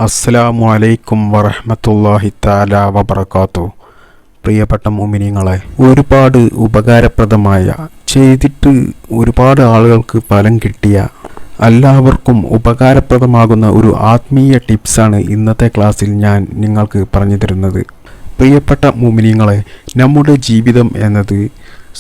അസ്സലാമു അലൈക്കും വറഹ്മത്തുള്ളാഹി തആല വബറകാതുഹു. പ്രിയപ്പെട്ട മുഅ്മിനീങ്ങളെ, ഒരുപാട് ഉപകാരപ്രദമായ, ചെയ്തിട്ട് ഒരുപാട് ആളുകൾക്ക് ഫലം കിട്ടിയ, എല്ലാവർക്കും ഉപകാരപ്രദമാകുന്ന ഒരു ആത്മീയ ടിപ്സാണ് ഇന്നത്തെ ക്ലാസ്സിൽ ഞാൻ നിങ്ങൾക്ക് പറഞ്ഞു തരുന്നത്. പ്രിയപ്പെട്ട മുഅ്മിനീങ്ങളെ, നമ്മുടെ ജീവിതം എന്നത്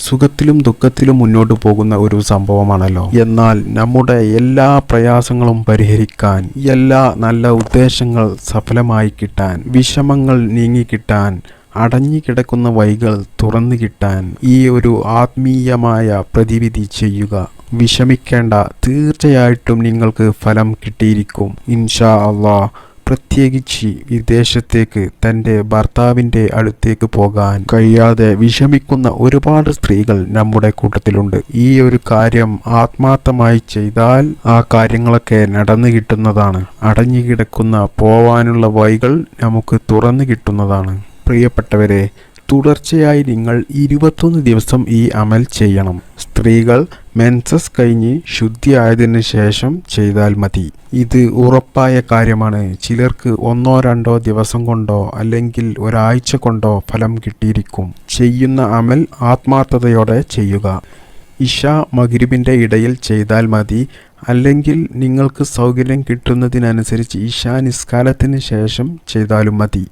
സുഖത്തിലും ദുഃഖത്തിലും മുന്നോട്ട് പോകുന്ന ഒരു സംഭവമാണല്ലോ. എന്നാൽ നമ്മുടെ എല്ലാ പ്രയാസങ്ങളും പരിഹരിക്കാൻ, എല്ലാ നല്ല ഉദ്ദേശങ്ങൾ സഫലമായി കിട്ടാൻ, വിഷമങ്ങൾ നീങ്ങിക്കിട്ടാൻ, അടഞ്ഞുകിടക്കുന്ന വഴികൾ തുറന്നു കിട്ടാൻ ഈ ഒരു ആത്മീയമായ പ്രതിവിധി ചെയ്യുക. വിഷമിക്കേണ്ട, തീർച്ചയായിട്ടും നിങ്ങൾക്ക് ഫലം കിട്ടിയിരിക്കും ഇൻഷാ അല്ലാഹ്. പ്രത്യേകിച്ച് വിദേശത്തേക്ക് തൻ്റെ ഭർത്താവിൻ്റെ അടുത്തേക്ക് പോകാൻ കഴിയാതെ വിഷമിക്കുന്ന ഒരുപാട് സ്ത്രീകൾ നമ്മുടെ കൂട്ടത്തിലുണ്ട്. ഈ ഒരു കാര്യം ആത്മാർത്ഥമായി ചെയ്താൽ ആ കാര്യങ്ങളൊക്കെ നടന്നു കിട്ടുന്നതാണ്. അടഞ്ഞു കിടക്കുന്ന പോവാനുള്ള വഴികൾ നമുക്ക് തുറന്നു കിട്ടുന്നതാണ്. പ്രിയപ്പെട്ടവരെ, തുടർച്ചയായി നിങ്ങൾ 21 ദിവസം ഈ അമൽ ചെയ്യണം. സ്ത്രീകൾ മെൻസസ് കഴിഞ്ഞ് ശുദ്ധിയായതിനു ശേഷം ചെയ്താൽ മതി. ഇത് ഉറപ്പായ കാര്യമാണ്. ചിലർക്ക് 1-2 ദിവസം കൊണ്ടോ അല്ലെങ്കിൽ ഒരാഴ്ച കൊണ്ടോ ഫലം കിട്ടിയിരിക്കും. ചെയ്യുന്ന അമൽ ആത്മാർത്ഥതയോടെ ചെയ്യുക. ഇശ മഗ്രിബിൻ്റെ ഇടയിൽ ചെയ്താൽ മതി, അല്ലെങ്കിൽ നിങ്ങൾക്ക് സൗകര്യം കിട്ടുന്നതിനനുസരിച്ച് ഇശ നിസ്കാരത്തിന് ശേഷം ചെയ്താലും മതി.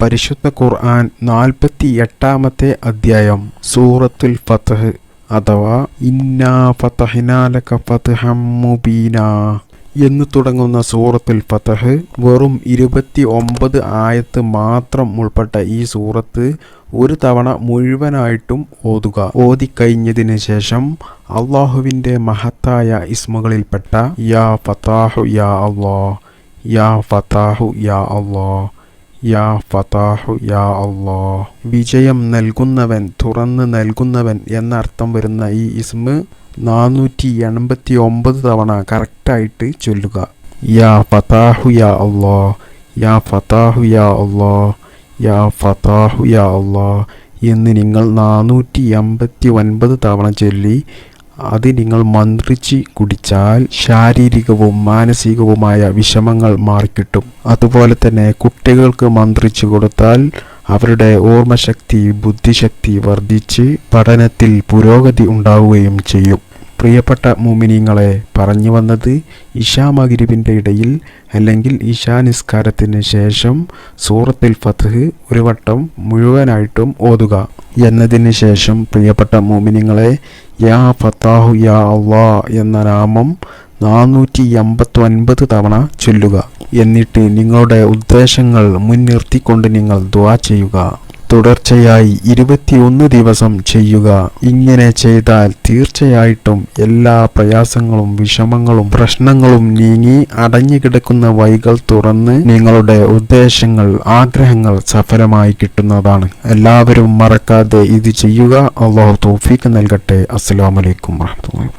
പരിശുദ്ധ ഖുർആൻ 48-ാമത്തെ അധ്യായം സൂറത്തുൽ ഫത്ഹ് അഥവാ ഇന്നാ ഫതഹ്നാ ലക ഫത്ഹം മുബീനാ എന്ന് തുടങ്ങുന്ന സൂറത്തുൽ ഫത്ഹ് വെറും 29 ആയത്ത് മാത്രം ഉൾപ്പെട്ട ഈ സൂറത്ത് ഒരു തവണ മുഴുവനായിട്ടും ഓതുക. ഓതിക്കഴിഞ്ഞതിന് ശേഷം അള്ളാഹുവിൻ്റെ മഹത്തായ ഇസ്മുകളിൽപ്പെട്ട യാ ഫതാഹു യാ അല്ലാഹ്, യാ ഫതാഹു യാ അല്ലാഹ്, യാ ഫതാഹു യാ അല്ലാഹ്, വിജയം നൽകുന്നവൻ, തുറന്ന് നൽകുന്നവൻ എന്നർത്ഥം വരുന്ന ഈ ഇസ്മ 489 തവണ കറക്റ്റായിട്ട് ചൊല്ലുക. യാ ഫതാഹു യാ അല്ലാഹ്, യാ ഫതാഹു യാ അല്ലാഹ്, യാ ഫതാഹു യാ അല്ലാഹ് എന്ന് നിങ്ങൾ 489 തവണ ചൊല്ലി അത് നിങ്ങൾ മന്ത്രിച്ച് കുടിച്ചാൽ ശാരീരികവും മാനസികവുമായ വിഷമങ്ങൾ മാറിക്കിട്ടും. അതുപോലെ തന്നെ കുട്ടികൾക്ക് മന്ത്രിച്ചു കൊടുത്താൽ അവരുടെ ഓർമ്മശക്തി, ബുദ്ധിശക്തി വർദ്ധിച്ച് പഠനത്തിൽ പുരോഗതി ഉണ്ടാവുകയും ചെയ്യും. പ്രിയപ്പെട്ട മുഅ്മിനീങ്ങളെ, പറഞ്ഞു വന്നത് ഇശാ മഗ്രിബിൻ്റെ ഇടയിൽ അല്ലെങ്കിൽ ഇശാ നിസ്കാരത്തിന് ശേഷം സൂറത്തുൽ ഫത്ഹ് ഒരു വട്ടം മുഴുവനായിട്ടും ഓതുക എന്നതിന് ശേഷം പ്രിയപ്പെട്ട മുഅ്മിനീങ്ങളെ, യാ ഫതാഹു യാ അല്ലാഹ് എന്ന നാമം 489 തവണ ചൊല്ലുക. എന്നിട്ട് നിങ്ങളുടെ ഉദ്ദേശങ്ങൾ മുൻനിർത്തിക്കൊണ്ട് നിങ്ങൾ ദുആ ചെയ്യുക. തുടർച്ചയായി 21 ദിവസം ചെയ്യുക. ഇങ്ങനെ ചെയ്താൽ തീർച്ചയായിട്ടും എല്ലാ പ്രയാസങ്ങളും വിഷമങ്ങളും പ്രശ്നങ്ങളും നീങ്ങി അടഞ്ഞുകിടക്കുന്ന വഴികൾ തുറന്ന് നിങ്ങളുടെ ഉദ്ദേശങ്ങൾ, ആഗ്രഹങ്ങൾ സഫലമായി കിട്ടുന്നതാണ്. എല്ലാവരും മറക്കാതെ ഇത് ചെയ്യുക. അല്ലാഹു തൗഫീഖ് നൽകട്ടെ. അസ്സലാമു അലൈക്കും വറഹ്മത്തുള്ളാഹി.